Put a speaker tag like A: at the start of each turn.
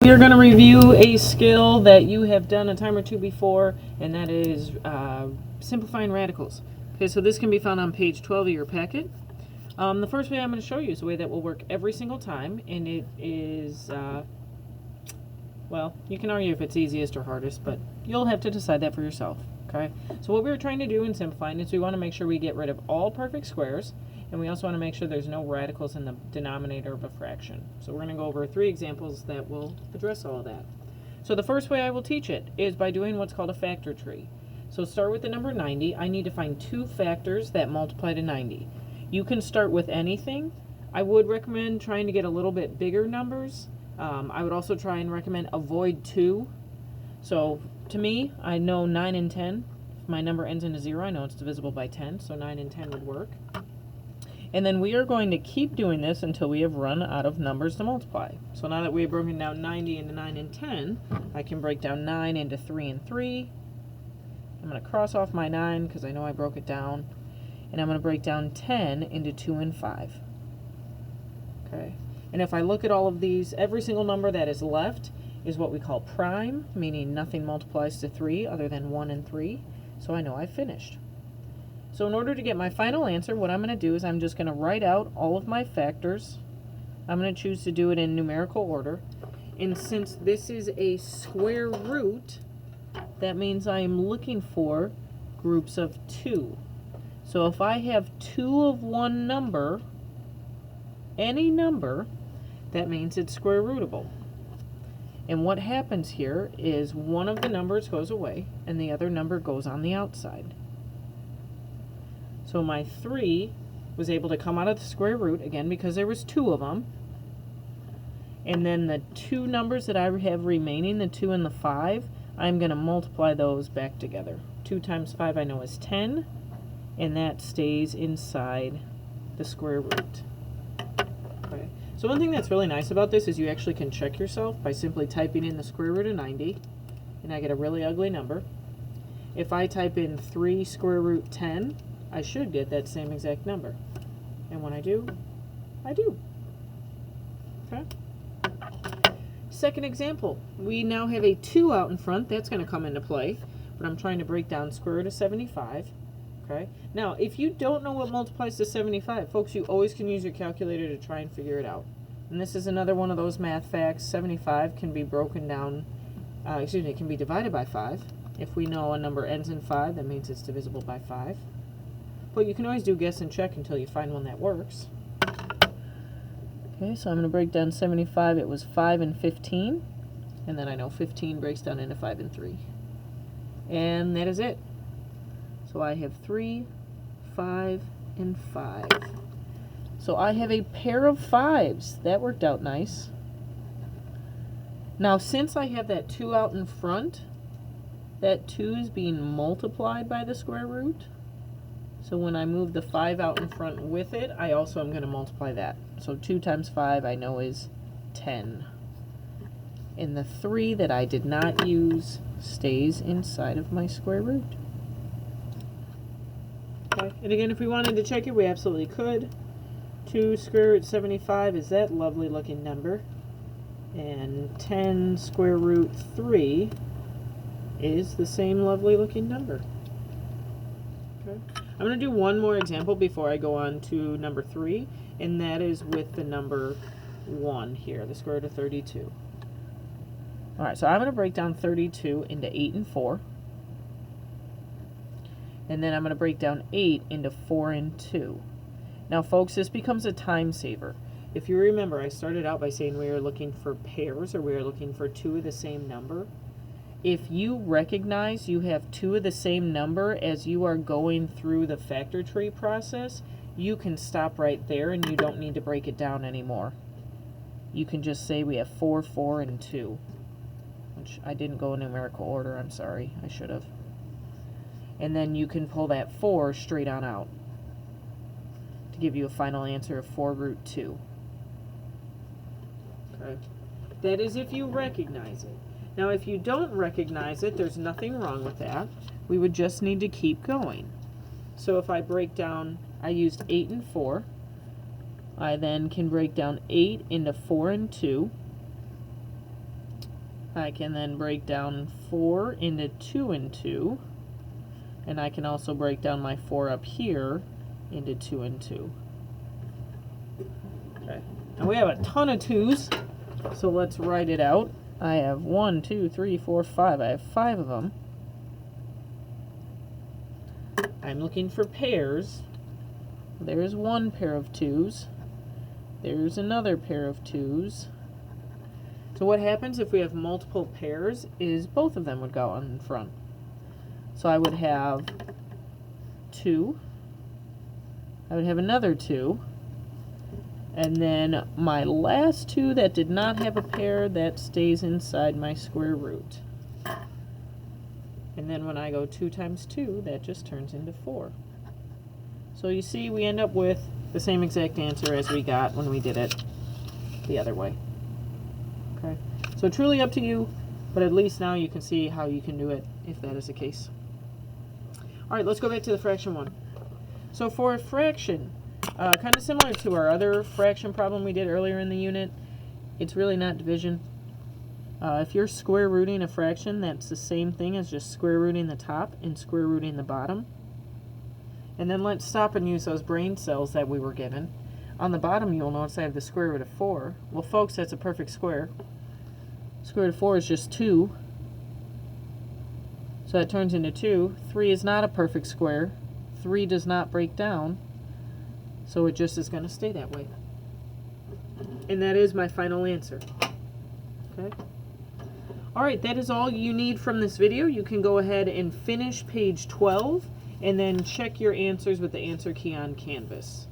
A: We are going to review a skill that you have done a time or two before, and that is simplifying radicals. Okay, so this can be found on page 12 of your packet. The first way I'm going to show you is a way that will work every single time, and it is, well, you can argue if it's easiest or hardest, but you'll have to decide that for yourself. Okay, so what we were trying to do in simplifying is we want to make sure we get rid of all perfect squares, and we also want to make sure there's no radicals in the denominator of a fraction. So we're going to go over 3 examples that will address all of that. So the first way I will teach it is by doing what's called a factor tree. So start with the number 90. I need to find 2 factors that multiply to 90. You can start with anything. I would recommend trying to get a little bit bigger numbers. I would also try and recommend avoid 2. So to me, I know 9 and 10. If my number ends in a 0, I know it's divisible by 10, so 9 and 10 would work. And then we are going to keep doing this until we have run out of numbers to multiply. So now that we have broken down 90 into 9 and 10, I can break down 9 into 3 and 3. I'm going to cross off my 9 because I know I broke it down. And I'm going to break down 10 into 2 and 5. Okay. And if I look at all of these, every single number that is left is what we call prime, meaning nothing multiplies to 3 other than 1 and 3. So I know I've finished. So in order to get my final answer, what I'm going to do is I'm just going to write out all of my factors. I'm going to choose to do it in numerical order. And since this is a square root, that means I am looking for groups of 2. So if I have 2 of one number, any number, that means it's square rootable. And what happens here is one of the numbers goes away and the other number goes on the outside. So my 3 was able to come out of the square root, again, because there was 2 of them. And then the 2 numbers that I have remaining, the 2 and the 5, I'm going to multiply those back together. 2 times 5 I know is 10, and that stays inside the square root. Okay. So one thing that's really nice about this is you actually can check yourself by simply typing in the square root of 90, and I get a really ugly number. If I type in 3 square root 10, I should get that same exact number. And when I do, I do. Okay. Second example, we now have a 2 out in front. That's going to come into play, but I'm trying to break down square root of 75. Okay. Now, if you don't know what multiplies to 75, folks, you always can use your calculator to try and figure it out. And this is another one of those math facts. 75 can be broken down, it can be divided by 5. If we know a number ends in 5, that means it's divisible by 5. But you can always do guess and check until you find one that works. Okay, so I'm going to break down 75. It was 5 and 15. And then I know 15 breaks down into 5 and 3. And that is it. So I have 3, 5, and 5. So I have a pair of 5s. That worked out nice. Now, since I have that 2 out in front, that 2 is being multiplied by the square root. So when I move the 5 out in front with it, I also am going to multiply that. So 2 times 5 I know is 10. And the 3 that I did not use stays inside of my square root. Okay. And again, if we wanted to check it, we absolutely could. 2 square root 75 is that lovely looking number. And 10 square root 3 is the same lovely looking number. Okay. I'm going to do one more example before I go on to number 3, and that is with the number 1 here, the square root of 32. Alright, so I'm going to break down 32 into 8 and 4. And then I'm going to break down 8 into 4 and 2. Now, folks, this becomes a time saver. If you remember, I started out by saying we are looking for pairs, or we are looking for 2 of the same number. If you recognize you have 2 of the same number as you are going through the factor tree process, you can stop right there and you don't need to break it down anymore. You can just say we have 4, 4, and 2. Which I didn't go in numerical order, I'm sorry, I should have. And then you can pull that 4 straight on out to give you a final answer of 4 root 2. Okay. That is if you recognize it. Now, if you don't recognize it, there's nothing wrong with that. We would just need to keep going. So if I break down, I used 8 and 4. I then can break down 8 into 4 and 2. I can then break down 4 into 2 and 2. And I can also break down my 4 up here into 2 and 2. Okay. And we have a ton of 2's, so let's write it out. I have 1, 2, 3, 4, 5. I have 5 of them. I'm looking for pairs. There's one pair of 2's. There's another pair of 2's. So what happens if we have multiple pairs is both of them would go on in front. So I would have 2. I would have another 2. And then my last 2 that did not have a pair, that stays inside my square root. And then when I go 2 times 2, that just turns into 4. So you see, we end up with the same exact answer as we got when we did it the other way. Okay, so truly up to you, but at least now you can see how you can do it if that is the case. All right, let's go back to the fraction one. So for a fraction, kind of similar to our other fraction problem we did earlier in the unit, it's really not division. If you're square rooting a fraction, that's the same thing as just square rooting the top and square rooting the bottom. And then let's stop and use those brain cells that we were given. On the bottom, you'll notice I have the square root of 4. Well, folks, that's a perfect square. Square root of 4 is just 2. So that turns into 2. 3 is not a perfect square. 3 does not break down. So it just is going to stay that way. And that is my final answer. Okay. Alright, that is all you need from this video. You can go ahead and finish page 12 and then check your answers with the answer key on Canvas.